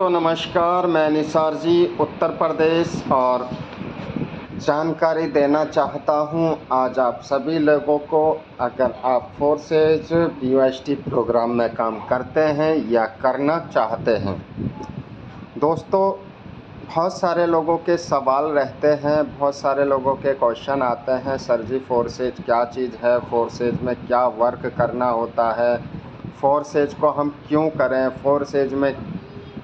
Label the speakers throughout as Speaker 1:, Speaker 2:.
Speaker 1: तो नमस्कार, मैं निसार जी उत्तर प्रदेश और जानकारी देना चाहता हूं आज आप सभी लोगों को। अगर आप फोर्सेज बीओएसटी प्रोग्राम में काम करते हैं या करना चाहते हैं, दोस्तों बहुत सारे लोगों के सवाल रहते हैं, बहुत सारे लोगों के क्वेश्चन आते हैं। सर जी फोर्सेज क्या चीज़ है, फोर्सेज में क्या वर्क करना होता है, फोर्सेज को हम क्यों करें, फोर्सेज में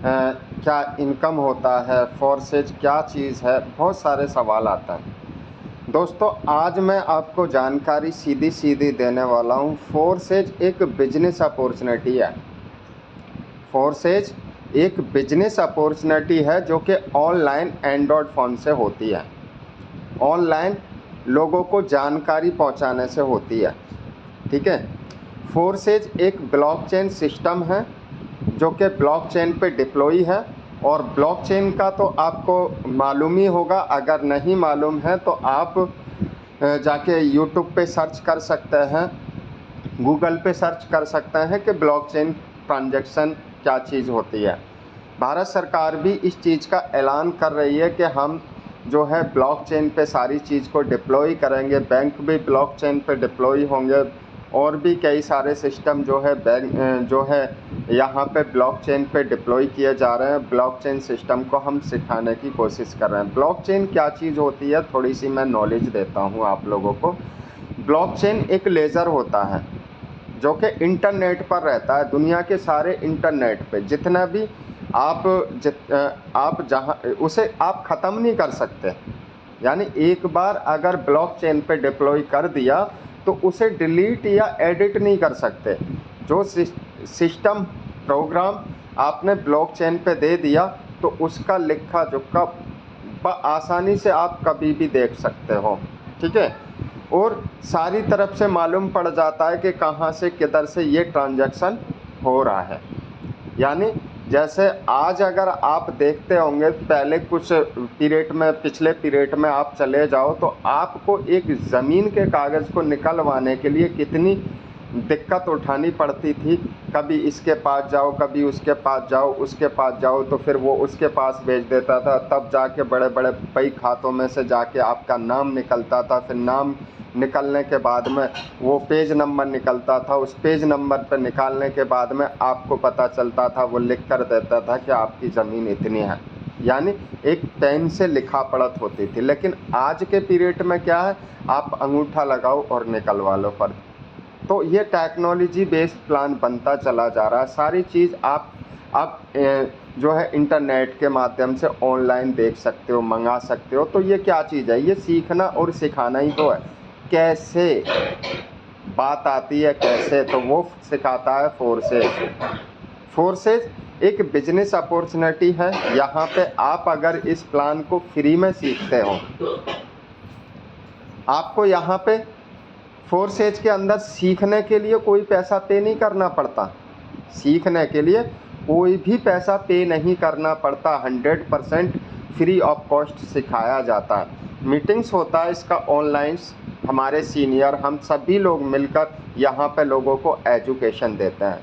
Speaker 1: क्या इनकम होता है, फोर्सेज क्या चीज़ है, बहुत सारे सवाल आते हैं। दोस्तों आज मैं आपको जानकारी सीधी सीधी देने वाला हूँ। फोर्सेज एक बिजनेस अपॉर्चुनिटी है। फोर्सेज एक बिजनेस अपॉर्चुनिटी है जो कि ऑनलाइन एंड्रॉयड फ़ोन से होती है, ऑनलाइन लोगों को जानकारी पहुंचाने से होती है। ठीक है। फोर्सेज एक ब्लॉकचेन सिस्टम है जो कि ब्लॉकचेन पे डिप्लॉय है, और ब्लॉकचेन का तो आपको मालूम ही होगा। अगर नहीं मालूम है तो आप जाके यूट्यूब पे सर्च कर सकते हैं, गूगल पे सर्च कर सकते हैं कि ब्लॉकचेन ट्रांजैक्शन क्या चीज़ होती है। भारत सरकार भी इस चीज़ का ऐलान कर रही है कि हम जो है ब्लॉकचेन पे सारी चीज़ को डिप्लॉय करेंगे, बैंक भी ब्लॉकचेन पे डिप्लॉय होंगे, और भी कई सारे सिस्टम जो है बैंक जो है यहाँ पे ब्लॉकचेन पे डिप्लॉय किए जा रहे हैं। ब्लॉकचेन सिस्टम को हम सिखाने की कोशिश कर रहे हैं। ब्लॉकचेन क्या चीज़ होती है, थोड़ी सी मैं नॉलेज देता हूँ आप लोगों को। ब्लॉकचेन एक लेज़र होता है जो कि इंटरनेट पर रहता है। दुनिया के सारे इंटरनेट पे जितना भी आप जहाँ उसे आप ख़त्म नहीं कर सकते। यानी एक बार अगर ब्लॉकचेन पे डिप्लॉय कर दिया तो उसे डिलीट या एडिट नहीं कर सकते। जो सिस्टम प्रोग्राम आपने ब्लॉकचेन पे दे दिया तो उसका लिखा जोखा आसानी से आप कभी भी देख सकते हो। ठीक है। और सारी तरफ से मालूम पड़ जाता है कि कहाँ से किधर से ये ट्रांजैक्शन हो रहा है। यानी जैसे आज अगर आप देखते होंगे, पहले कुछ पीरियड में, पिछले पीरियड में आप चले जाओ तो आपको एक ज़मीन के कागज़ को निकलवाने के लिए कितनी दिक्कत उठानी पड़ती थी। कभी इसके पास जाओ, कभी उसके पास जाओ, उसके पास जाओ तो फिर वो उसके पास भेज देता था, तब जाके बड़े बड़े कई खातों में से जाके आपका नाम निकलता था। फिर नाम निकलने के बाद में वो पेज नंबर निकलता था, उस पेज नंबर पर निकालने के बाद में आपको पता चलता था, वो लिख कर देता था कि आपकी ज़मीन इतनी है। यानी एक पेन से लिखा पढ़त होती थी। लेकिन आज के पीरियड में क्या है, आप अंगूठा लगाओ और निकलवा लो फर्ज। तो ये टेक्नोलॉजी बेस्ड प्लान बनता चला जा रहा है। सारी चीज़ आप अब जो है इंटरनेट के माध्यम से ऑनलाइन देख सकते हो, मंगा सकते हो। तो ये क्या चीज़ है, ये सीखना और सिखाना ही तो है। कैसे बात आती है कैसे, तो वो सिखाता है फोर्सेज। फोर्सेज एक बिजनेस अपॉर्चुनिटी है। यहाँ पे आप अगर इस प्लान को फ्री में सीखते हो, आपको यहाँ पे फोर्सेज के अंदर सीखने के लिए कोई पैसा पे नहीं करना पड़ता। सीखने के लिए कोई भी पैसा पे नहीं करना पड़ता। 100% फ्री ऑफ कॉस्ट सिखाया जाता है। मीटिंग्स होता है इसका ऑनलाइन, हमारे सीनियर हम सभी लोग मिलकर यहाँ पे लोगों को एजुकेशन देते हैं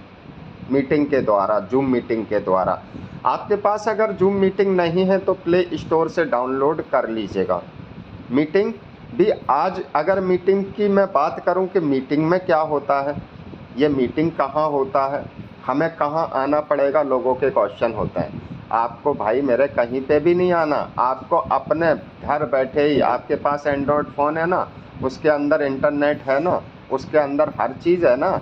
Speaker 1: मीटिंग के द्वारा, जूम मीटिंग के द्वारा। आपके पास अगर जूम मीटिंग नहीं है तो प्ले स्टोर से डाउनलोड कर लीजिएगा। मीटिंग भी आज अगर मीटिंग की मैं बात करूं कि मीटिंग में क्या होता है, ये मीटिंग कहाँ होता है, हमें कहाँ आना पड़ेगा, लोगों के क्वेश्चन होते हैं। आपको भाई मेरे कहीं पे भी नहीं आना, आपको अपने घर बैठे ही, आपके पास एंड्रॉयड फ़ोन है ना, उसके अंदर इंटरनेट है ना, उसके अंदर हर चीज़ है ना।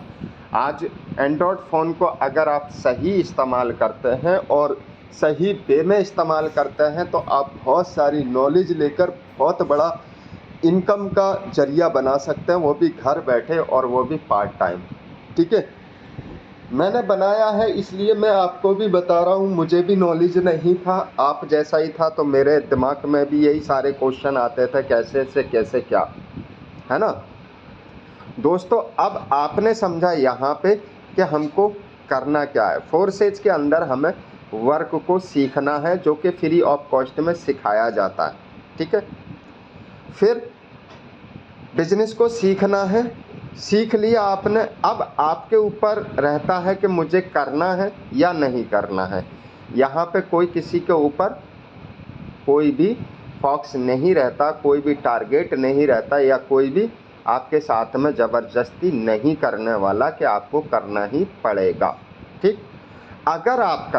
Speaker 1: आज एंड्रॉयड फ़ोन को अगर आप सही इस्तेमाल करते हैं और सही वे में इस्तेमाल करते हैं तो आप बहुत सारी नॉलेज लेकर बहुत बड़ा इनकम का जरिया बना सकते हैं, वो भी घर बैठे और वो भी पार्ट टाइम। ठीक है। मैंने बनाया है इसलिए मैं आपको भी बता रहा हूँ। मुझे भी नॉलेज नहीं था, आप जैसा ही था, तो मेरे दिमाग में भी यही सारे क्वेश्चन आते थे, कैसे से कैसे क्या, है ना। दोस्तों अब आपने समझा यहाँ पे कि हमको करना क्या है। फोर्सेज के अंदर हमें वर्क को सीखना है जो कि फ्री ऑफ कॉस्ट में सिखाया जाता है। ठीक है। फिर बिजनेस को सीखना है, सीख लिया आपने, अब आपके ऊपर रहता है कि मुझे करना है या नहीं करना है। यहाँ पे कोई किसी के ऊपर कोई भी फॉक्स नहीं रहता, कोई भी टारगेट नहीं रहता, या कोई भी आपके साथ में ज़बरदस्ती नहीं करने वाला कि आपको करना ही पड़ेगा। ठीक, अगर आप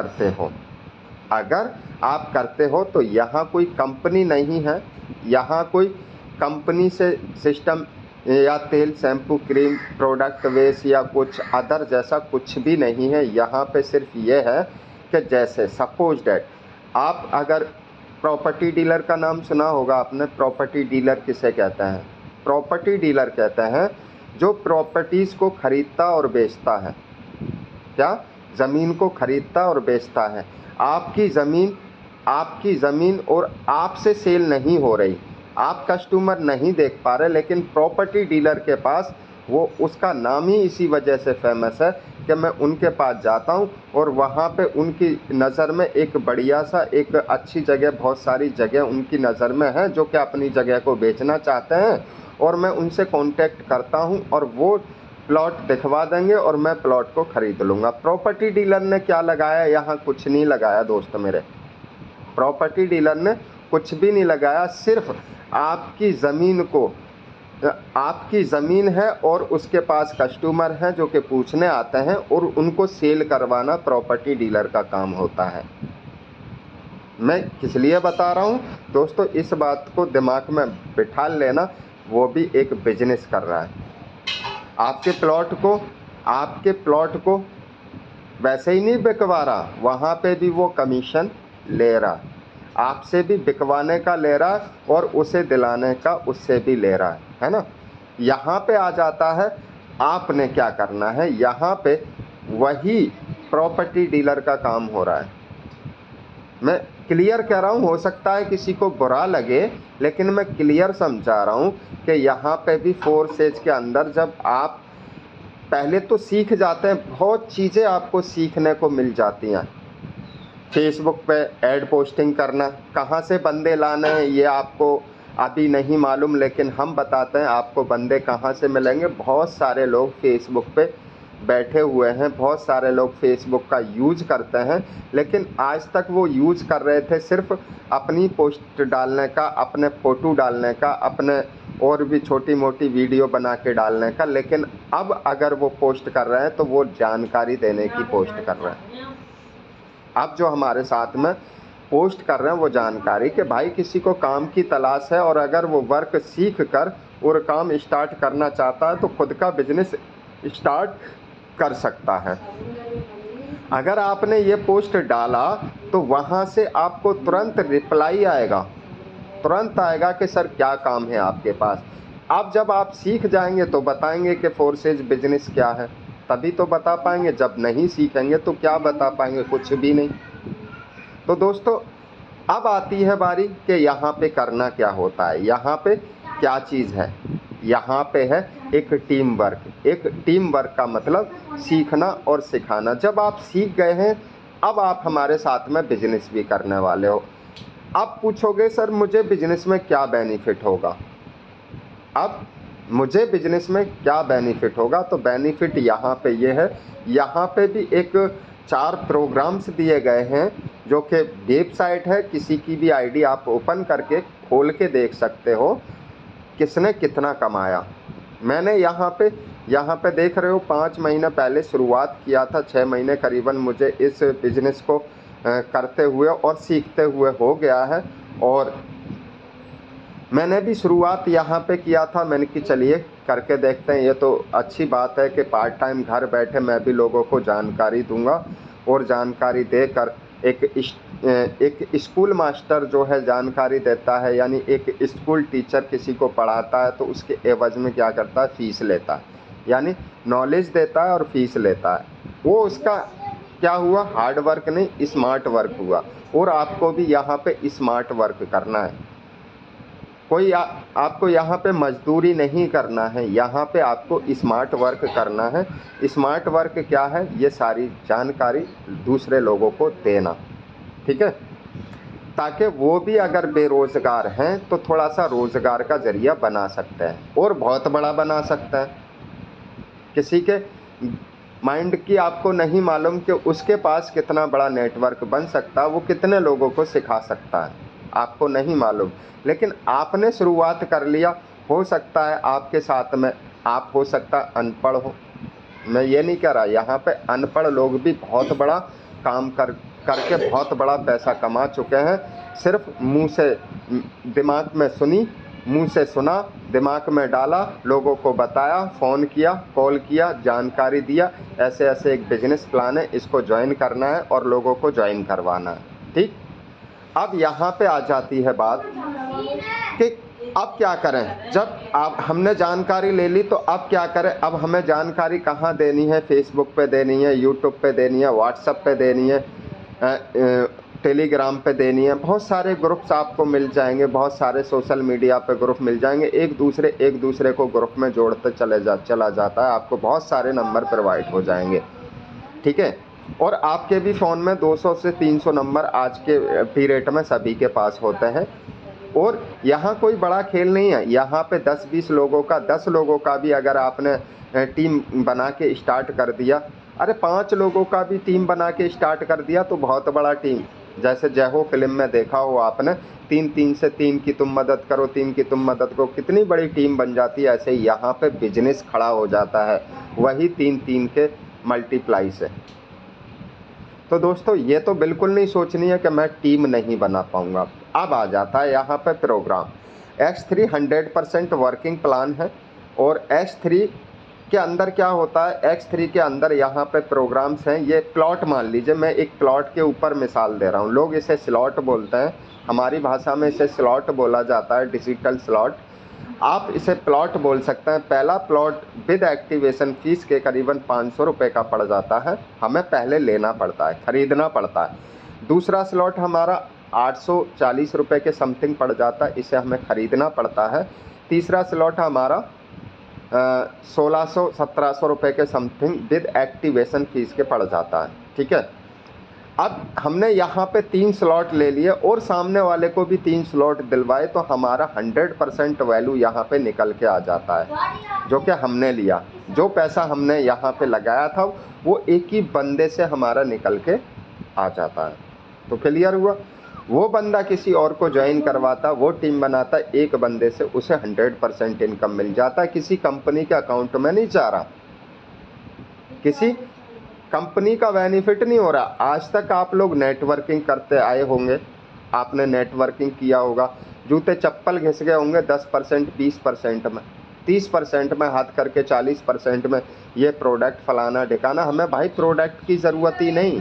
Speaker 1: करते हो तो यहाँ कोई कंपनी नहीं है, यहाँ कोई कंपनी से सिस्टम या तेल, शैम्पू, क्रीम, प्रोडक्ट वेस्ट या कुछ अदर जैसा कुछ भी नहीं है। यहाँ पे सिर्फ ये है कि जैसे सपोज डैट आप अगर प्रॉपर्टी डीलर का नाम सुना होगा आपने। प्रॉपर्टी डीलर किसे कहते हैं? प्रॉपर्टी डीलर कहते हैं जो प्रॉपर्टीज़ को खरीदता और बेचता है। क्या? ज़मीन को खरीदता और बेचता है। आपकी ज़मीन और आपसे सेल नहीं हो रही, आप कस्टमर नहीं देख पा रहे, लेकिन प्रॉपर्टी डीलर के पास वो उसका नाम ही इसी वजह से फेमस है कि मैं उनके पास जाता हूँ और वहाँ पे उनकी नज़र में एक बढ़िया सा एक अच्छी जगह, बहुत सारी जगह उनकी नज़र में है जो कि अपनी जगह को बेचना चाहते हैं, और मैं उनसे कांटेक्ट करता हूँ और वो प्लॉट दिखवा देंगे और मैं प्लॉट को खरीद लूँगा। प्रॉपर्टी डीलर ने क्या लगाया? यहाँ कुछ नहीं लगाया दोस्त मेरे। प्रॉपर्टी डीलर ने कुछ भी नहीं लगाया, सिर्फ आपकी ज़मीन है और उसके पास कस्टमर हैं जो कि पूछने आते हैं और उनको सेल करवाना प्रॉपर्टी डीलर का काम होता है। मैं किस लिए बता रहा हूँ दोस्तों, इस बात को दिमाग में बिठा लेना, वो भी एक बिजनेस कर रहा है। आपके प्लॉट को वैसे ही नहीं बिकवा रहा, वहाँ पे भी वो कमीशन ले रहा, आपसे भी बिकवाने का ले रहा और उसे दिलाने का उससे भी ले रहा है ना। यहाँ पे आ जाता है आपने क्या करना है, यहाँ पे वही प्रॉपर्टी डीलर का काम हो रहा है। मैं क्लियर कह रहा हूँ, हो सकता है किसी को बुरा लगे, लेकिन मैं क्लियर समझा रहा हूँ कि यहाँ पे भी 4 स्टेज के अंदर जब आप पहले तो सीख जाते हैं, बहुत चीज़ें आपको सीखने को मिल जाती हैं। फेसबुक पे ऐड पोस्टिंग करना, कहाँ से बंदे लाने हैं ये आपको अभी नहीं मालूम, लेकिन हम बताते हैं आपको बंदे कहाँ से मिलेंगे। बहुत सारे लोग फेसबुक पे बैठे हुए हैं, बहुत सारे लोग फेसबुक का यूज़ करते हैं, लेकिन आज तक वो यूज़ कर रहे थे सिर्फ अपनी पोस्ट डालने का, अपने फ़ोटो डालने का, अपने और भी छोटी मोटी वीडियो बना के डालने का। लेकिन अब अगर वो पोस्ट कर रहे हैं तो वो जानकारी देने की पोस्ट कर रहे हैं। अब जो हमारे साथ में पोस्ट कर रहे हैं वो जानकारी कि भाई किसी को काम की तलाश है और अगर वो वर्क सीख कर और काम स्टार्ट करना चाहता है तो खुद का बिजनेस स्टार्ट कर सकता है। अगर आपने ये पोस्ट डाला तो वहाँ से आपको तुरंत रिप्लाई आएगा, तुरंत आएगा कि सर क्या काम है आपके पास। अब जब आप सीख जाएंगे तो बताएंगे कि फोर्सेज बिजनेस क्या है, तभी तो बता पाएंगे। जब नहीं सीखेंगे तो क्या बता पाएंगे? कुछ भी नहीं। तो दोस्तों अब आती है बारी कि यहाँ पे करना क्या होता है, यहाँ पे क्या चीज़ है। यहाँ पे है एक टीम वर्क। एक टीम वर्क का मतलब सीखना और सिखाना। जब आप सीख गए हैं अब आप हमारे साथ में बिजनेस भी करने वाले हो। अब पूछोगे सर मुझे बिजनेस में क्या बेनिफिट होगा? अब मुझे बिजनेस में क्या बेनिफिट होगा? तो बेनिफिट यहाँ पे ये है, यहाँ पे भी एक 4 प्रोग्राम्स दिए गए हैं जो कि वेबसाइट है, किसी की भी आईडी आप ओपन करके खोल के देख सकते हो किसने कितना कमाया। मैंने यहाँ पे देख रहे हो 5 महीने पहले शुरुआत किया था, 6 महीने करीबन मुझे इस बिज़नेस को करते हुए और सीखते हुए हो गया है। और मैंने भी शुरुआत यहाँ पे किया था, मैंने कि चलिए करके देखते हैं। ये तो अच्छी बात है कि पार्ट टाइम घर बैठे मैं भी लोगों को जानकारी दूंगा और जानकारी देकर एक स्कूल मास्टर जो है जानकारी देता है, यानी एक स्कूल टीचर किसी को पढ़ाता है तो उसके एवज में क्या करता है, फ़ीस लेता है, यानी नॉलेज देता है और फीस लेता है। वो उसका क्या हुआ, हार्ड वर्क नहीं स्मार्ट वर्क हुआ। और आपको भी यहाँ पे स्मार्ट वर्क करना है। कोई आपको यहाँ पे मजदूरी नहीं करना है, यहाँ पे आपको स्मार्ट वर्क करना है। स्मार्ट वर्क क्या है, ये सारी जानकारी दूसरे लोगों को देना, ठीक है, ताकि वो भी अगर बेरोज़गार हैं तो थोड़ा सा रोज़गार का ज़रिया बना सकते हैं और बहुत बड़ा बना सकते हैं। किसी के माइंड की आपको नहीं मालूम कि उसके पास कितना बड़ा नेटवर्क बन सकता है, वो कितने लोगों को सिखा सकता है, आपको नहीं मालूम। लेकिन आपने शुरुआत कर लिया, हो सकता है आपके साथ में आप हो सकता है अनपढ़ हो, मैं ये नहीं कह रहा, यहाँ पे अनपढ़ लोग भी बहुत बड़ा काम करके बहुत बड़ा पैसा कमा चुके हैं। सिर्फ मुंह से दिमाग में सुनी, मुंह से सुना, दिमाग में डाला, लोगों को बताया, फ़ोन किया, कॉल किया, जानकारी दिया, ऐसे ऐसे एक बिजनेस प्लान है, इसको ज्वाइन करना है और लोगों को ज्वाइन करवाना है। ठीक, अब यहाँ पे आ जाती है बात कि अब क्या करें। जब आप हमने जानकारी ले ली तो अब क्या करें। अब हमें जानकारी कहाँ देनी है, फेसबुक पे देनी है, यूट्यूब पे देनी है, व्हाट्सएप पे देनी है, टेलीग्राम पे देनी है। बहुत सारे ग्रुप्स आपको मिल जाएंगे, बहुत सारे सोशल मीडिया पे ग्रुप मिल जाएंगे, एक दूसरे को ग्रुप में जोड़ते चला जाता है, आपको बहुत सारे नंबर प्रोवाइड हो जाएंगे। ठीक है, और आपके भी फ़ोन में 200 से 300 नंबर आज के पीरियड में सभी के पास होते हैं। और यहाँ कोई बड़ा खेल नहीं है, यहाँ पे 10-20 लोगों का, 10 लोगों का भी अगर आपने टीम बना के स्टार्ट कर दिया, अरे 5 लोगों का भी टीम बना के स्टार्ट कर दिया तो बहुत बड़ा टीम। जैसे जय हो फिल्म में देखा हो आपने, 3 से 3 की तुम मदद करो, 3 की तुम मदद करो, कितनी बड़ी टीम बन जाती है। ऐसे यहाँ पे बिजनेस खड़ा हो जाता है, वही 3 के मल्टीप्लाई से। तो दोस्तों ये तो बिल्कुल नहीं सोचनी है कि मैं टीम नहीं बना पाऊंगा। अब आ जाता है यहाँ पे प्रोग्राम। X3 100% वर्किंग प्लान है, और X3 के अंदर क्या होता है, X3 के अंदर यहाँ पे प्रोग्राम्स हैं। ये प्लॉट मान लीजिए, मैं एक प्लॉट के ऊपर मिसाल दे रहा हूँ, लोग इसे स्लॉट बोलते हैं, हमारी भाषा में इसे स्लॉट बोला जाता है, डिजिटल स्लॉट। आप इसे प्लॉट बोल सकते हैं। पहला प्लॉट विद एक्टिवेशन फीस के करीबन 500 रुपये का पड़ जाता है, हमें पहले लेना पड़ता है, ख़रीदना पड़ता है। दूसरा स्लॉट हमारा 840 रुपये के समथिंग पड़ जाता है, इसे हमें ख़रीदना पड़ता है। तीसरा स्लॉट हमारा 1600-1700 रुपये के समथिंग विद एक्टिवेशन फीस के पड़ जाता है। ठीक है, अब हमने यहाँ पे 3 स्लॉट ले लिए और सामने वाले को भी 3 स्लॉट दिलवाए, तो हमारा 100% वैल्यू यहाँ पे निकल के आ जाता है, जो कि हमने लिया। जो पैसा हमने यहाँ पे लगाया था वो एक ही बंदे से हमारा निकल के आ जाता है। तो क्लियर हुआ। वो बंदा किसी और को ज्वाइन करवाता, वो टीम बनाता, एक बंदे से उसे 100% इनकम मिल जाता है, किसी कंपनी के अकाउंट में नहीं जा रहा, किसी कंपनी का बेनिफिट नहीं हो रहा। आज तक आप लोग नेटवर्किंग करते आए होंगे, आपने नेटवर्किंग किया होगा, जूते चप्पल घिस गए होंगे 10%, 20% में, 30% में, हाथ करके 40% में, ये प्रोडक्ट फलाना ढिकाना। हमें भाई प्रोडक्ट की ज़रूरत ही नहीं,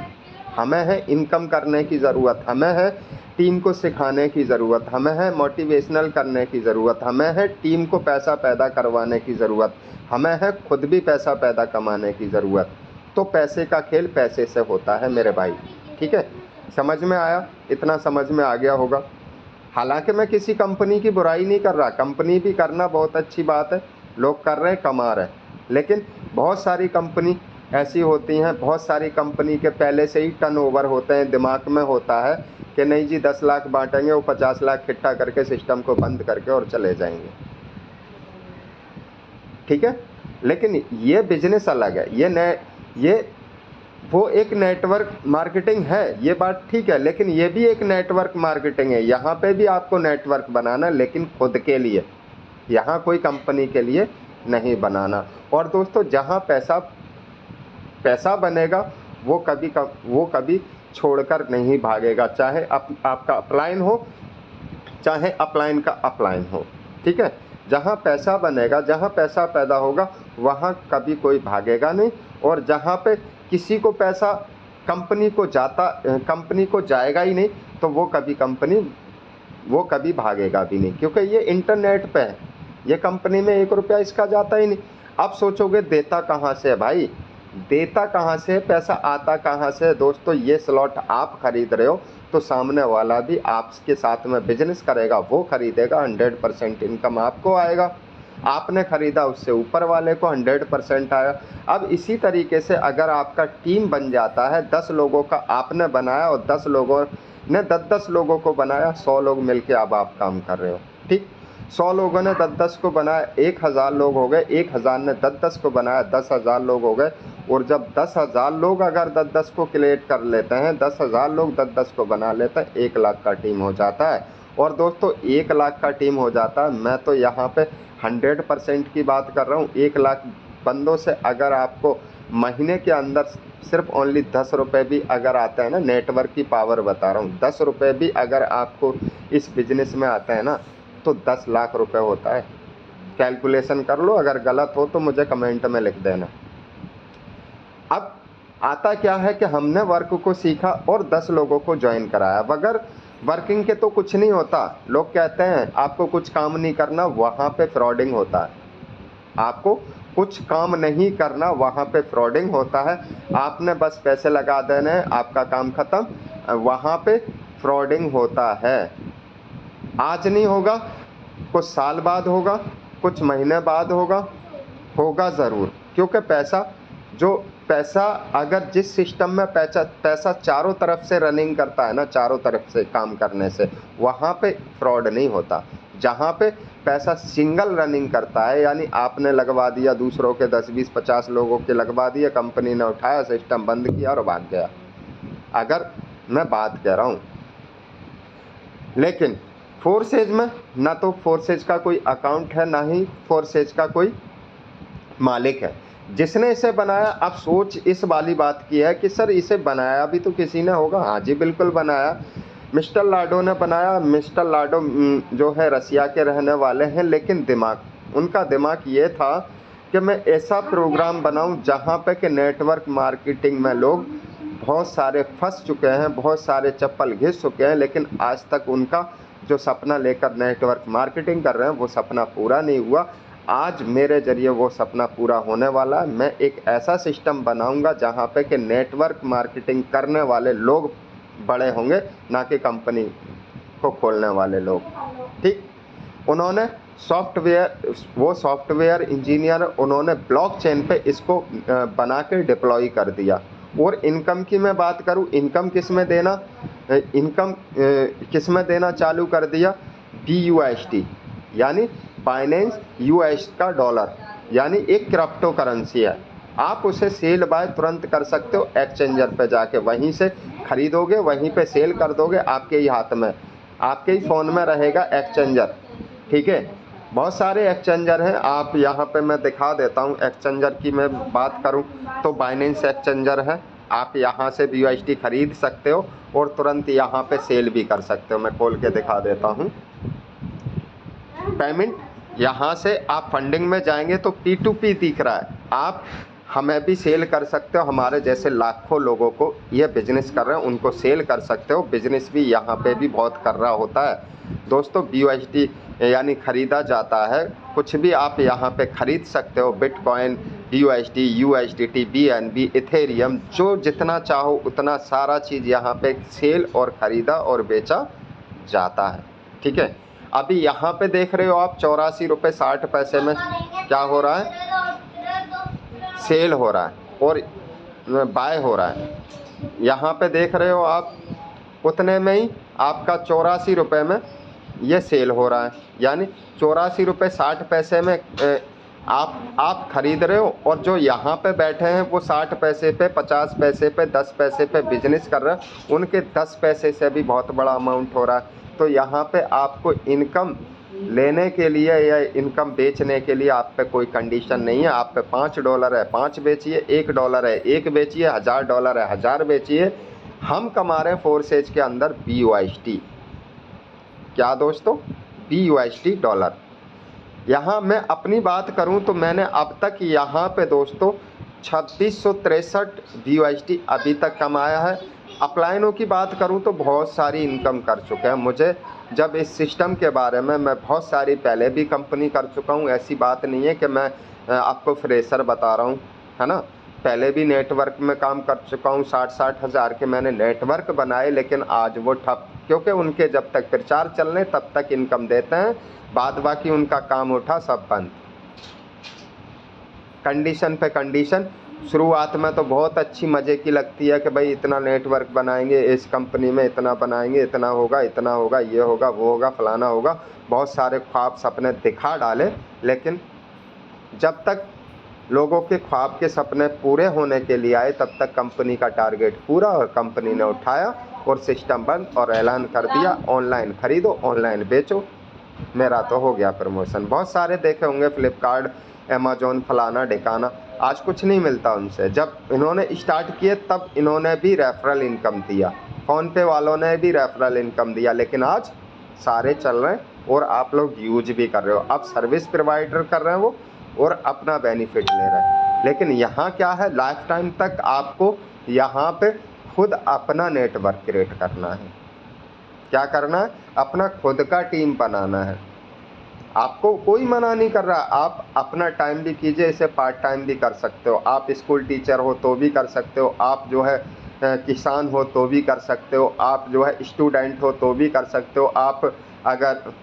Speaker 1: हमें है इनकम करने की ज़रूरत, हमें है टीम को सिखाने की ज़रूरत, हमें है मोटिवेशनल करने की ज़रूरत, हमें है टीम को पैसा पैदा करवाने की ज़रूरत, हमें है खुद भी पैसा पैदा कमाने की ज़रूरत। तो पैसे का खेल पैसे से होता है मेरे भाई। ठीक है, समझ में आया? इतना समझ में आ गया होगा। हालांकि मैं किसी कंपनी की बुराई नहीं कर रहा, कंपनी भी करना बहुत अच्छी बात है, लोग कर रहे हैं, कमा रहे हैं, लेकिन बहुत सारी कंपनी ऐसी होती हैं, बहुत सारी कंपनी के पहले से ही टर्नओवर होते हैं, दिमाग में होता है कि नहीं जी 10 लाख बांटेंगे, वो 50 लाख इकट्ठा करके सिस्टम को बंद करके और चले जाएंगे। ठीक है, लेकिन ये बिजनेस अलग है, ये वो एक नेटवर्क मार्केटिंग है, ये बात ठीक है, लेकिन ये भी एक नेटवर्क मार्केटिंग है। यहाँ पे भी आपको नेटवर्क बनाना, लेकिन खुद के लिए, यहाँ कोई कंपनी के लिए नहीं बनाना। और दोस्तों जहाँ पैसा बनेगा वो कभी छोड़कर नहीं भागेगा, चाहे आपका अपलाइन हो, चाहे अपलाइन का अपलाइन हो। ठीक है, जहाँ पैसा बनेगा, जहाँ पैसा पैदा होगा, वहाँ कभी कोई भागेगा नहीं। और जहाँ पे किसी को पैसा कंपनी को जाएगा ही नहीं, तो वो कभी भागेगा भी नहीं, क्योंकि ये इंटरनेट पे है, ये कंपनी में 1 रुपया इसका जाता ही नहीं। अब सोचोगे देता कहाँ से है भाई, देता कहाँ से है, पैसा आता कहाँ से है? दोस्तों ये स्लॉट आप खरीद रहे हो तो सामने वाला भी आपके साथ में बिजनेस करेगा, वो खरीदेगा, 100% इनकम आपको आएगा। आपने खरीदा, उससे ऊपर वाले को 100% आया। अब इसी तरीके से अगर आपका टीम बन जाता है, 10 लोगों का आपने बनाया और 10 लोगों ने 10-10 लोगों को बनाया, 100 लोग मिलके अब आप काम कर रहे हो। ठीक, 100 लोगों ने 10-10 को बनाया, 1000 लोग हो गए, 1000 ने 10-10 को बनाया, 10,000 लोग हो गए, और जब 10,000 लोग अगर 10-10 को क्रिएट कर लेते हैं, 10,000 लोग 10-10 को बना लेते हैं, 1 लाख का टीम हो जाता है। और दोस्तों 1 लाख का टीम हो जाता है। मैं तो यहाँ पे 100% की बात कर रहा हूँ। 1 लाख बंदों से अगर आपको महीने के अंदर सिर्फ ओनली 10 रुपये भी अगर आते हैं ना, नेटवर्क की पावर बता रहा हूँ, 10 रुपये भी अगर आपको इस बिजनेस में आते हैं ना, तो 10 लाख रुपए होता है। कैलकुलेशन कर लो, अगर गलत हो तो मुझे कमेंट में लिख देना। अब आता क्या है कि हमने वर्क को सीखा और 10 लोगों को ज्वाइन कराया। बगैर वर्किंग के तो कुछ नहीं होता। लोग कहते हैं आपको कुछ काम नहीं करना, वहाँ पे फ्रॉडिंग होता है। आपको कुछ काम नहीं करना, वहाँ पे फ्रॉडिंग होता है। आपने बस पैसे लगा देने हैं, आपका काम खत्म, वहाँ पे फ्रॉडिंग होता है। आज नहीं होगा, कुछ साल बाद होगा, कुछ महीने बाद होगा, होगा ज़रूर। क्योंकि पैसा अगर जिस सिस्टम में पैसा चारों तरफ से रनिंग करता है ना, चारों तरफ से काम करने से, वहाँ पे फ्रॉड नहीं होता। जहाँ पे पैसा सिंगल रनिंग करता है, यानी आपने लगवा दिया, दूसरों के 10, 20, 50 लोगों के लगवा दिए, कंपनी ने उठाया, सिस्टम बंद किया और भाग गया। अगर मैं बात कह रहा हूँ, लेकिन फोर्सेज में ना तो फोर्सेज का कोई अकाउंट है, ना ही फोर्सेज का कोई मालिक है। जिसने इसे बनाया, अब सोच इस वाली बात की है कि सर इसे बनाया भी तो किसी ने होगा। हाँ जी, बिल्कुल बनाया, मिस्टर लाडो ने बनाया। मिस्टर लाडो जो है रसिया के रहने वाले हैं, लेकिन उनका दिमाग ये था कि मैं ऐसा प्रोग्राम बनाऊं जहां पे कि नेटवर्क मार्केटिंग में लोग बहुत सारे फंस चुके हैं, बहुत सारे चप्पल घिस चुके हैं, लेकिन आज तक उनका जो सपना लेकर नेटवर्क मार्केटिंग कर रहे हैं वो सपना पूरा नहीं हुआ। आज मेरे ज़रिए वो सपना पूरा होने वाला है। मैं एक ऐसा सिस्टम बनाऊंगा जहां पे कि नेटवर्क मार्केटिंग करने वाले लोग बड़े होंगे, ना कि कंपनी को खोलने वाले लोग। ठीक, उन्होंने सॉफ्टवेयर इंजीनियर, उन्होंने ब्लॉकचेन पे इसको बना के डिप्लॉय कर दिया। और इनकम की मैं बात करूं, इनकम किस में देना चालू कर दिया? BUSD, यानी बाइनेंस यूएस का डॉलर, यानी एक क्रिप्टो करेंसी है। आप उसे सेल बाय तुरंत कर सकते हो एक्सचेंजर पे जाके, वहीं से खरीदोगे, वहीं पे सेल कर दोगे। आपके ही हाथ में, आपके ही फ़ोन में रहेगा एक्सचेंजर। ठीक है, बहुत सारे एक्सचेंजर हैं। आप यहाँ पे मैं दिखा देता हूँ। एक्सचेंजर की मैं बात करूँ तो बाइनेंस एक्सचेंजर है। आप यहाँ से BUSD खरीद सकते हो और तुरंत यहाँ पे सेल भी कर सकते हो। मैं खोल के दिखा देता हूँ। पेमेंट, यहाँ से आप फंडिंग में जाएंगे तो P2P दिख रहा है। आप हमें भी सेल कर सकते हो, हमारे जैसे लाखों लोगों को ये बिजनेस कर रहे हैं उनको सेल कर सकते हो। बिजनेस भी यहाँ पे भी बहुत कर रहा होता है दोस्तों। BUSD यानी ख़रीदा जाता है, कुछ भी आप यहाँ पे ख़रीद सकते हो। Bitcoin, BUSD, USDT, BNB, Ethereum, जो जितना चाहो उतना सारा चीज़ यहाँ पे सेल और ख़रीदा और बेचा जाता है। ठीक है, अभी यहाँ पे देख रहे हो आप 84 रुपये 60 पैसे में क्या हो रहा है? सेल हो रहा है और बाय हो रहा है। यहाँ पे देख रहे हो आप, उतने में ही आपका 84 रुपये में ये सेल हो रहा है, यानी 84 रुपये 60 पैसे में आप खरीद रहे हो। और जो यहाँ पे बैठे हैं वो 60 पैसे पे, 50 पैसे पे, 10 पैसे पे बिजनेस कर रहे हैं, उनके 10 पैसे से भी बहुत बड़ा अमाउंट हो रहा है। तो यहाँ पे आपको इनकम लेने के लिए या इनकम बेचने के लिए आप पे कोई कंडीशन नहीं है। आप पे $5 है 5 बेचिए, $1 है 1 बेचिए, $1000 है 1000 बेचिए। हम कमा रहे हैं फोर्सेज के अंदर BUSD। क्या दोस्तों? BUSD dollar. यहाँ मैं अपनी बात करूँ तो मैंने अब तक यहाँ पे दोस्तों 2663 BUSD अभी तक कमाया है। अपलाइनों की बात करूं तो बहुत सारी इनकम कर चुके हैं। मुझे जब इस सिस्टम के बारे में, मैं बहुत सारी पहले भी कंपनी कर चुका हूं। ऐसी बात नहीं है कि मैं आपको फ्रेशर बता रहा हूं, है ना। पहले भी नेटवर्क में काम कर चुका हूं। 60-60 हज़ार के मैंने नेटवर्क बनाए, लेकिन आज वो ठप, क्योंकि उनके जब तक प्रचार चलने तब तक इनकम देते हैं, बाद बाकी उनका काम उठा सब बंद। कंडीशन पे कंडीशन। शुरुआत में तो बहुत अच्छी मज़े की लगती है कि भाई इतना नेटवर्क बनाएंगे, इस कंपनी में इतना बनाएंगे, इतना होगा, ये होगा, वो होगा, फलाना होगा। बहुत सारे ख्वाब सपने दिखा डाले, लेकिन जब तक लोगों के ख्वाब के सपने पूरे होने के लिए आए, तब तक कंपनी का टारगेट पूरा और कंपनी ने उठाया और सिस्टम बंद और ऐलान कर दिया ऑनलाइन खरीदो, ऑनलाइन बेचो। मेरा तो हो गया प्रमोशन। बहुत सारे देखे होंगे फ्लिपकार्ट, अमेजोन, फलाना ढिकाना, आज कुछ नहीं मिलता उनसे। जब इन्होंने स्टार्ट किए तब इन्होंने भी रेफरल इनकम दिया, फ़ोन पे वालों ने भी रेफरल इनकम दिया, लेकिन आज सारे चल रहे हैं और आप लोग यूज भी कर रहे हो। अब सर्विस प्रोवाइडर कर रहे हैं वो और अपना बेनिफिट ले रहे हैं। लेकिन यहाँ क्या है, लाइफ टाइम तक आपको यहाँ पे खुद अपना नेटवर्क क्रिएट करना है। क्या करना है? अपना खुद का टीम बनाना है। आपको कोई मना नहीं कर रहा, आप अपना टाइम भी कीजिए, इसे पार्ट टाइम भी कर सकते हो। आप स्कूल टीचर हो तो भी कर सकते हो, आप जो है किसान हो तो भी कर सकते हो, आप जो है स्टूडेंट हो तो भी कर सकते हो, आप अगर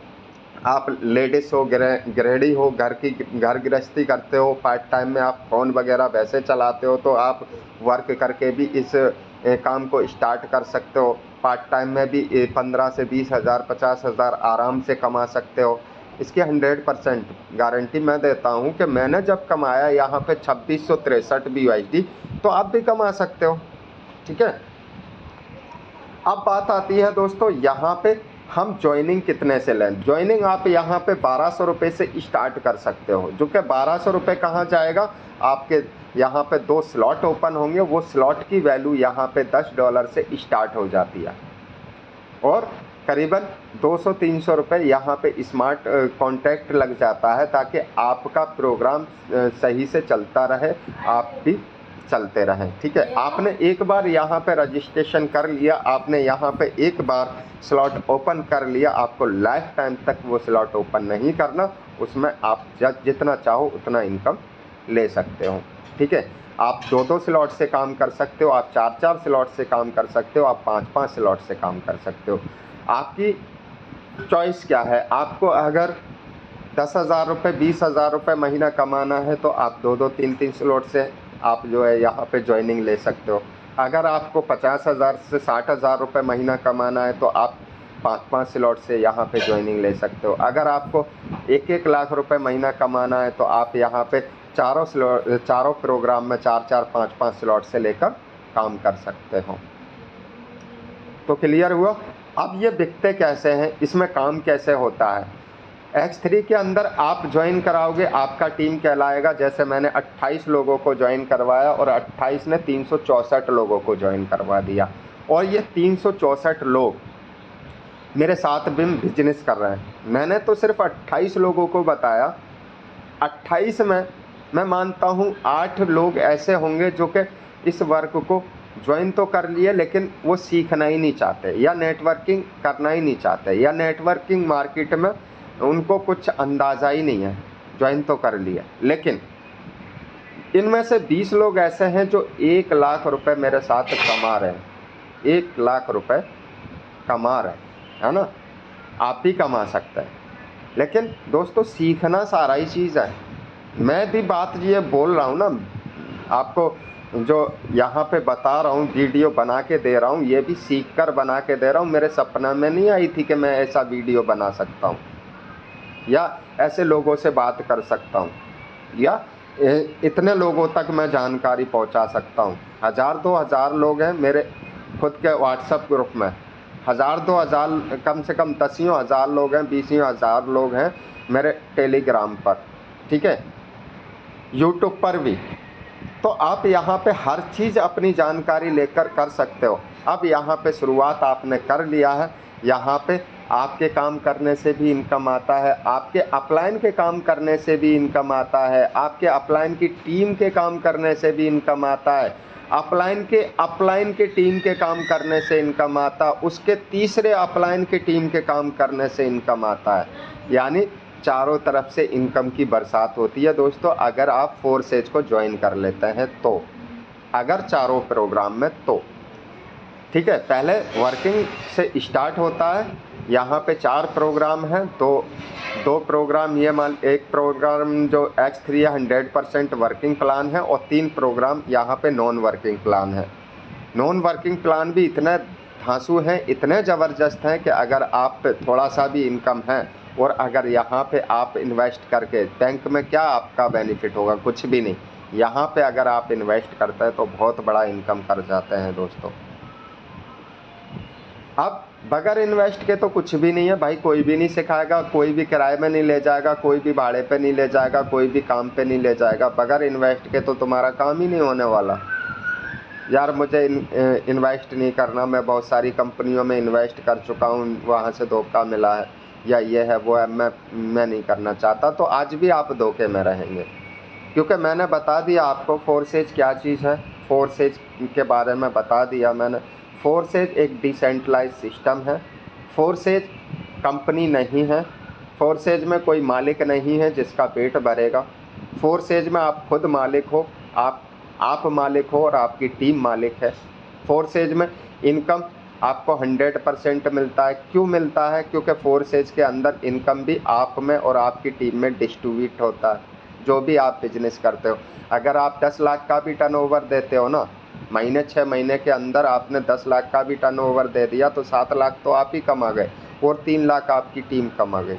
Speaker 1: आप लेडीज़ हो, गृहिणी हो, घर गृहस्थी करते हो, पार्ट टाइम में आप फ़ोन वगैरह वैसे चलाते हो, तो आप वर्क करके भी इस काम को स्टार्ट कर सकते हो। पार्ट टाइम में भी 15 से 20 हज़ार 50 हज़ार आराम से कमा सकते हो। इसकी 100% गारंटी मैं देता हूँ कि मैंने जब कमाया यहाँ पे 2663 BUSD, तो आप भी कमा सकते हो। ठीक है, अब बात आती है दोस्तों यहाँ पे हम ज्वाइनिंग कितने से लें। ज्वाइनिंग आप यहाँ पे 1200 रुपये से स्टार्ट कर सकते हो, जो कि 1200 रुपये कहाँ जाएगा, आपके यहाँ पे 2 स्लॉट ओपन होंगे, वो स्लॉट की वैल्यू यहाँ पे $10 से स्टार्ट हो जाती है और करीबन 200-300 रुपये यहाँ पे स्मार्ट कॉन्टैक्ट लग जाता है, ताकि आपका प्रोग्राम सही से चलता रहे, आप भी चलते रहें। ठीक है, आपने एक बार यहाँ पे रजिस्ट्रेशन कर लिया, आपने यहाँ पे एक बार स्लॉट ओपन कर लिया, आपको लाइफ टाइम तक वो स्लॉट ओपन नहीं करना, उसमें आप जितना चाहो उतना इनकम ले सकते हो। ठीक है, आप 2-2 स्लॉट से काम कर सकते हो, आप 4-4 स्लॉट से काम कर सकते हो, आप 5-5 स्लॉट से काम कर सकते हो। आपकी चॉइस क्या है। आपको अगर 10,000 रुपये 20,000 रुपये महीना कमाना है तो आप 2-2 3-3 स्लॉट से आप जो है यहाँ पे ज्वाइनिंग ले सकते हो। अगर आपको 50,000 से 60,000 रुपये महीना कमाना है तो आप 5-5 स्लॉट से यहाँ पे ज्वाइनिंग ले सकते हो। अगर आपको 1-1 लाख रुपये महीना कमाना है तो आप यहाँ पे चारों प्रोग्राम में 4-4 5-5 स्लॉट से लेकर काम कर सकते हो। तो क्लियर हुआ। अब ये बिकते कैसे हैं, इसमें काम कैसे होता है। X3 के अंदर आप ज्वाइन कराओगे, आपका टीम कहलाएगा। जैसे मैंने 28 लोगों को ज्वाइन करवाया और 28 ने 364 लोगों को ज्वाइन करवा दिया, और ये 364 लोग मेरे साथ भी बिजनेस कर रहे हैं। मैंने तो सिर्फ 28 लोगों को बताया, 28 में मैं मानता हूँ 8 लोग ऐसे होंगे जो कि इस वर्क को ज्वाइन तो कर लिए, लेकिन वो सीखना ही नहीं चाहते, या नेटवर्किंग करना ही नहीं चाहते, या नेटवर्किंग मार्केट में उनको कुछ अंदाज़ा ही नहीं है। ज्वाइन तो कर लिया, लेकिन इनमें से 20 लोग ऐसे हैं जो 1 लाख रुपए मेरे साथ कमा रहे हैं। 1 लाख रुपए कमा रहे हैं, है ना। आप भी कमा सकते हैं, लेकिन दोस्तों सीखना सारा ही चीज़ है। मैं भी बात ये बोल रहा हूँ ना आपको, जो यहाँ पे बता रहा हूँ, वीडियो बना के दे रहा हूँ, ये भी सीख कर बना के दे रहा हूँ। मेरे सपना में नहीं आई थी कि मैं ऐसा वीडियो बना सकता हूँ या ऐसे लोगों से बात कर सकता हूँ या इतने लोगों तक मैं जानकारी पहुँचा सकता हूँ। 1000-2000 हज़ार लोग हैं मेरे खुद के व्हाट्सएप ग्रुप में, 1000-2000 हज़ार, कम से कम 10 हज़ार लोग हैं, 20 हज़ार लोग हैं मेरे टेलीग्राम पर। ठीक है, यूट्यूब पर भी। तो आप यहाँ पे हर चीज़ अपनी जानकारी लेकर कर सकते हो। अब यहाँ पे शुरुआत आपने कर लिया है, यहाँ पे आपके काम करने से भी इनकम आता है, आपके अपलाइन के काम करने से भी इनकम आता है, आपके अपलाइन की टीम के काम करने से भी इनकम आता है, अपलाइन के टीम के काम करने से इनकम आता है, उसके तीसरे अपलाइन के टीम के काम करने से इनकम आता है। यानी चारों तरफ से इनकम की बरसात होती है दोस्तों, अगर आप फोर्सेज को ज्वाइन कर लेते हैं तो, अगर चारों प्रोग्राम में तो। ठीक है, पहले वर्किंग से स्टार्ट होता है। यहाँ पे 4 प्रोग्राम हैं, तो 2 प्रोग्राम ये मान, एक प्रोग्राम जो X3 है 100% वर्किंग प्लान है, और 3 प्रोग्राम यहाँ पे नॉन वर्किंग प्लान है। नॉन वर्किंग प्लान भी इतने धांसू हैं, इतने ज़बरदस्त हैं कि अगर आप पे थोड़ा सा भी इनकम है और अगर यहाँ पे आप इन्वेस्ट करके, बैंक में क्या आपका बेनिफिट होगा, कुछ भी नहीं। यहाँ पे अगर आप इन्वेस्ट करते हैं तो बहुत बड़ा इनकम कर जाते हैं दोस्तों। अब बगैर इन्वेस्ट के तो कुछ भी नहीं है भाई, कोई भी नहीं सिखाएगा, कोई भी किराए में नहीं ले जाएगा, कोई भी भाड़े पे नहीं ले जाएगा, कोई भी काम पे नहीं ले जाएगा। बगैर इन्वेस्ट के तो तुम्हारा काम ही नहीं होने वाला। यार मुझे इन्वेस्ट नहीं करना, मैं बहुत सारी कंपनियों में इन्वेस्ट कर चुका हूँ, वहाँ से धोखा मिला है, या ये है वो है, मैं नहीं करना चाहता, तो आज भी आप धोखे में रहेंगे। क्योंकि मैंने बता दिया आपको फोर्सेज क्या चीज़ है, फोर्सेज के बारे में बता दिया मैंने। फोर्सेज एक डिसेंट्रलाइज सिस्टम है, फोर्सेज कंपनी नहीं है, फोर्सेज में कोई मालिक नहीं है जिसका पेट भरेगा। फोर्सेज में आप खुद मालिक हो, आप मालिक हो और आपकी टीम मालिक है। फोर्सेज में इनकम आपको 100% मिलता है। क्यों मिलता है? क्योंकि फोर्सेज के अंदर इनकम भी आप में और आपकी टीम में डिस्ट्रीब्यूट होता है। जो भी आप बिजनेस करते हो, अगर आप 10 लाख का भी टर्नओवर देते हो ना, महीने 6 महीने के अंदर आपने 10 लाख का भी टर्नओवर दे दिया तो 7 लाख तो आप ही कमा गए और 3 लाख आपकी टीम कमा गई।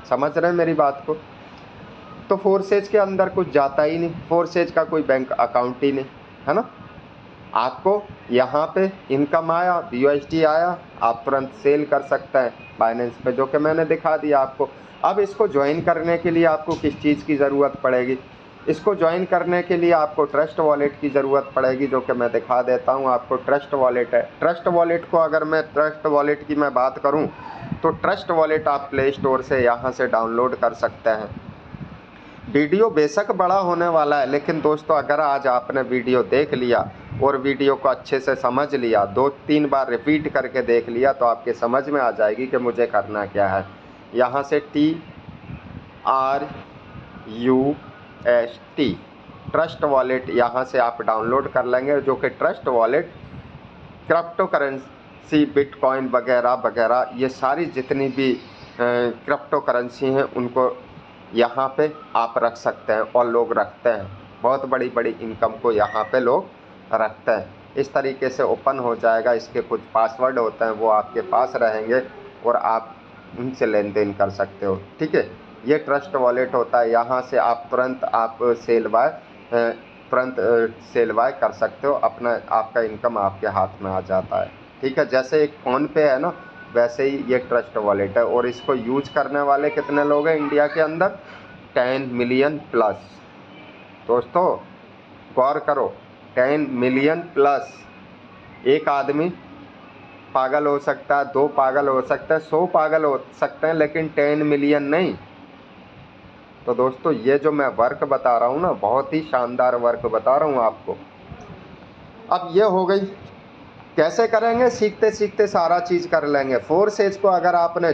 Speaker 1: समझ रहे हैं मेरी बात को? तो फोर्सेज के अंदर कुछ जाता ही नहीं, फोर्सेज का कोई बैंक अकाउंट ही नहीं है ना। आपको यहाँ पे इनकम आया, BUSD आया, आप तुरंत सेल कर सकते हैं बाइनेंस पे, जो कि मैंने दिखा दिया आपको। अब इसको ज्वाइन करने के लिए आपको किस चीज़ की ज़रूरत पड़ेगी? इसको ज्वाइन करने के लिए आपको ट्रस्ट वॉलेट की ज़रूरत पड़ेगी, जो कि मैं दिखा देता हूँ आपको। ट्रस्ट वॉलेट है। ट्रस्ट वॉलेट को अगर मैं ट्रस्ट वॉलेट की मैं बात करूँ तो ट्रस्ट वॉलेट आप प्ले स्टोर से यहाँ से डाउनलोड कर सकते हैं। वीडियो बेशक बड़ा होने वाला है, लेकिन दोस्तों अगर आज आपने वीडियो देख लिया और वीडियो को अच्छे से समझ लिया, 2-3 बार रिपीट करके देख लिया, तो आपके समझ में आ जाएगी कि मुझे करना क्या है। यहाँ से TRUST ट्रस्ट वॉलेट यहाँ से आप डाउनलोड कर लेंगे, जो कि trust wallet crypto currency, bitcoin वगैरह वगैरह, ये सारी जितनी भी क्रिप्टो करेंसी हैं उनको यहाँ पे आप रख सकते हैं, और लोग रखते हैं। बहुत बड़ी बड़ी इनकम को यहाँ पे लोग रखते हैं। इस तरीके से ओपन हो जाएगा। इसके कुछ पासवर्ड होते हैं, वो आपके पास रहेंगे और आप उनसे लेन देन कर सकते हो। ठीक है, ये ट्रस्ट वॉलेट होता है। यहाँ से आप तुरंत सेल बाय कर सकते हो। आपका इनकम आपके हाथ में आ जाता है। ठीक है, जैसे एक फ़ोन पे है ना, वैसे ही ये ट्रस्ट वॉलेट है। और इसको यूज करने वाले कितने लोग हैं इंडिया के अंदर? 10 मिलियन प्लस। दोस्तों गौर करो, 10 मिलियन प्लस। एक आदमी पागल हो सकता है, 2 पागल हो सकते हैं, 100 पागल हो सकते हैं, लेकिन 10 मिलियन नहीं। तो दोस्तों ये जो मैं वर्क बता रहा हूँ ना, बहुत ही शानदार वर्क बता रहा हूँ आपको। अब ये हो गई। कैसे करेंगे? सीखते सीखते सारा चीज़ कर लेंगे। फोर्सेज को अगर आपने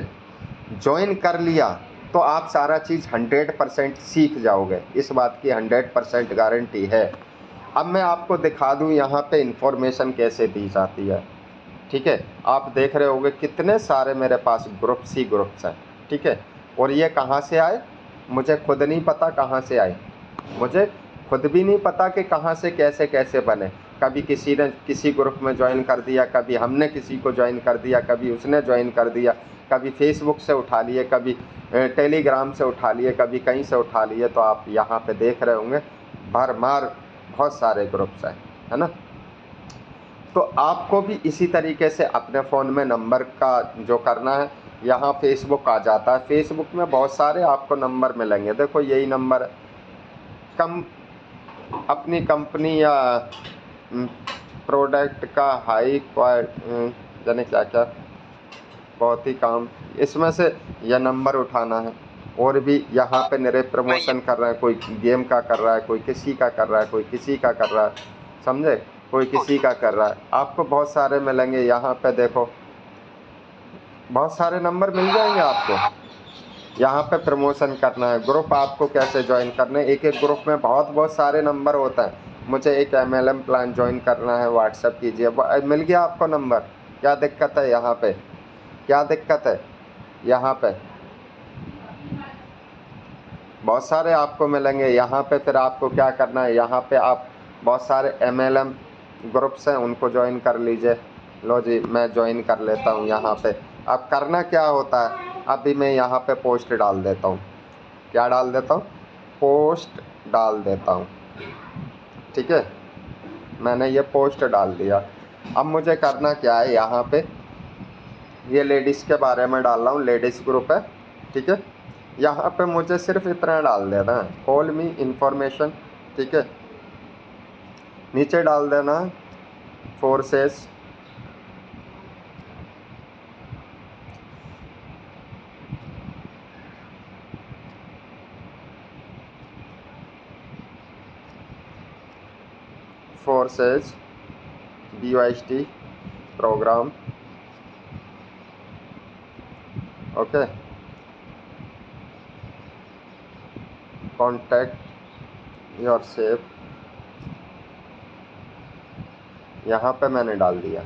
Speaker 1: ज्वाइन कर लिया तो आप सारा चीज़ 100% सीख जाओगे। इस बात की 100% गारंटी है। अब मैं आपको दिखा दूं यहाँ पे इंफॉर्मेशन कैसे दी जाती है। ठीक है, आप देख रहे होंगे कितने सारे मेरे पास ग्रुप्स ही ग्रुप्स हैं। ठीक है, और ये कहाँ से आए मुझे खुद नहीं पता, कहाँ से आए मुझे खुद भी नहीं पता कि कहाँ से कैसे कैसे बने। कभी किसी ने किसी ग्रुप में ज्वाइन कर दिया, कभी हमने किसी को ज्वाइन कर दिया, कभी उसने ज्वाइन कर दिया, कभी फेसबुक से उठा लिए, कभी टेलीग्राम से उठा लिए, कभी कहीं से उठा लिए। तो आप यहाँ पे देख रहे होंगे भरमार बहुत सारे ग्रुप्स हैं, है ना। तो आपको भी इसी तरीके से अपने फ़ोन में नंबर का जो करना है, यहाँ फेसबुक आ जाता है। फेसबुक में बहुत सारे आपको नंबर मिलेंगे। देखो यही नंबर अपनी कंपनी या प्रोडक्ट का हाई क्वालिटी जाने क्या क्या बहुत ही काम, इसमें से यह नंबर उठाना है। और भी यहाँ पे मेरे प्रमोशन कर रहा है, कोई गेम का कर रहा है, कोई किसी का कर रहा है, कोई किसी का कर रहा है, समझे, कोई किसी का कर रहा है। आपको बहुत सारे मिलेंगे। यहाँ पे देखो बहुत सारे नंबर मिल जाएंगे आपको। यहाँ पे प्रमोशन करना है, ग्रुप आपको कैसे ज्वाइन करना है। एक एक ग्रुप में बहुत सारे नंबर होता है। मुझे एक MLM प्लान ज्वाइन करना है, व्हाट्सएप कीजिए, मिल गया आपको नंबर। क्या दिक्कत है यहाँ पे? क्या दिक्कत है? यहाँ पे बहुत सारे आपको मिलेंगे। यहाँ पे फिर आपको क्या करना है, यहाँ पे आप बहुत सारे MLM ग्रुप्स हैं, उनको ज्वाइन कर लीजिए। लो जी, मैं ज्वाइन कर लेता हूँ यहाँ पे। अब करना क्या होता है, अभी मैं यहाँ पे पोस्ट डाल देता हूँ। क्या डाल देता हूँ? पोस्ट डाल देता हूँ। ठीक है, मैंने ये पोस्ट डाल दिया। अब मुझे करना क्या है, यहाँ पे ये लेडीज़ के बारे में डाल रहा हूँ, लेडीज़ ग्रुप है, ठीक है। यहाँ पे मुझे सिर्फ इतना डाल देना है, कॉल मी इंफॉर्मेशन, ठीक है। नीचे डाल देना forces forces BYST program, okay. Contact your safe, यहाँ पे मैंने डाल दिया।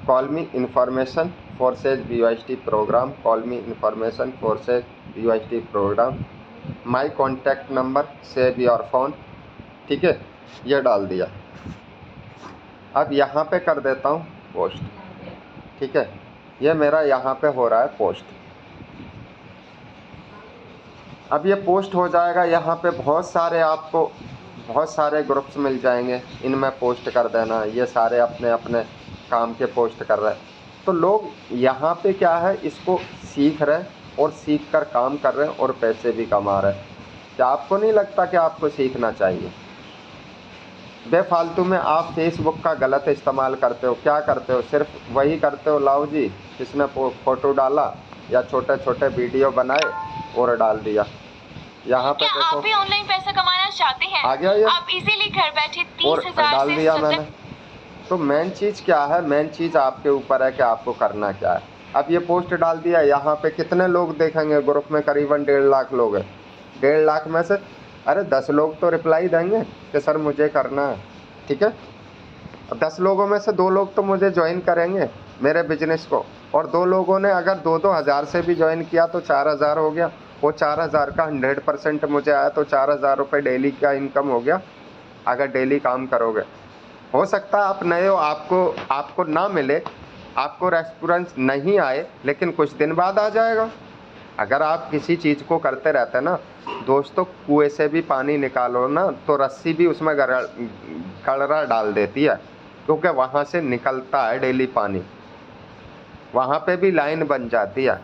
Speaker 1: Call me information forces BYST program, call me information forces BYST program, my contact number, save your phone, ठीक है, ये डाल दिया। अब यहाँ पे कर देता हूँ पोस्ट, ठीक है। ये मेरा यहाँ पे हो रहा है पोस्ट। अब ये पोस्ट हो जाएगा, यहाँ पे बहुत सारे ग्रुप्स मिल जाएंगे, इनमें पोस्ट कर देना। ये सारे अपने अपने काम के पोस्ट कर रहे हैं, तो लोग यहाँ पे क्या है, इसको सीख रहे हैं और सीख कर काम कर रहे हैं और पैसे भी कमा रहे हैं। क्या आपको नहीं लगता कि आपको सीखना चाहिए? बेफालतू में आप फेसबुक का गलत इस्तेमाल करते हो। क्या करते हो? सिर्फ वही करते हो, लाओ जी किसने फ़ोटो डाला या छोटे छोटे वीडियो बनाए और डाल दिया। यहाँ पे देखो,
Speaker 2: आप भी ऑनलाइन पैसा कमाना चाहते हैं?
Speaker 1: आ गया ये,
Speaker 2: आप इजीली घर बैठे 30,000
Speaker 1: डाल
Speaker 2: से
Speaker 1: दिया मैंने। तो मेन चीज़ क्या है, मेन चीज़ आपके ऊपर है कि आपको करना क्या है। अब ये पोस्ट डाल दिया, यहाँ पे कितने लोग देखेंगे? ग्रुप में करीबन 1.5 लाख लोग हैं। 1.5 लाख में से अरे 10 लोग तो रिप्लाई देंगे कि सर मुझे करना है, ठीक है। अब 10 लोगों में से 2 लोग तो मुझे ज्वाइन करेंगे मेरे बिजनेस को, और 2 लोगों ने अगर 2-2 हज़ार से भी ज्वाइन किया तो 4,000 हो गया। वो 4,000 का 100% मुझे आया तो 4,000 रुपये डेली का इनकम हो गया। अगर डेली काम करोगे, हो सकता है आप नए हो, आपको ना मिले, आपको रेस्पॉन्स नहीं आए, लेकिन कुछ दिन बाद आ जाएगा। अगर आप किसी चीज़ को करते रहते ना दोस्तों, कुएं से भी पानी निकालो ना तो रस्सी भी उसमें गड़रा डाल देती है, क्योंकि वहाँ से निकलता है डेली पानी, वहाँ पे भी लाइन बन जाती है।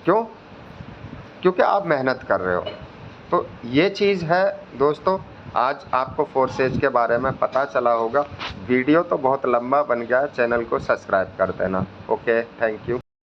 Speaker 1: क्यों? क्योंकि आप मेहनत कर रहे हो। तो ये चीज़ है दोस्तों, आज आपको फोर्सेज के बारे में पता चला होगा। वीडियो तो बहुत लंबा बन गया है, चैनल को सब्सक्राइब कर देना। Okay, thank you.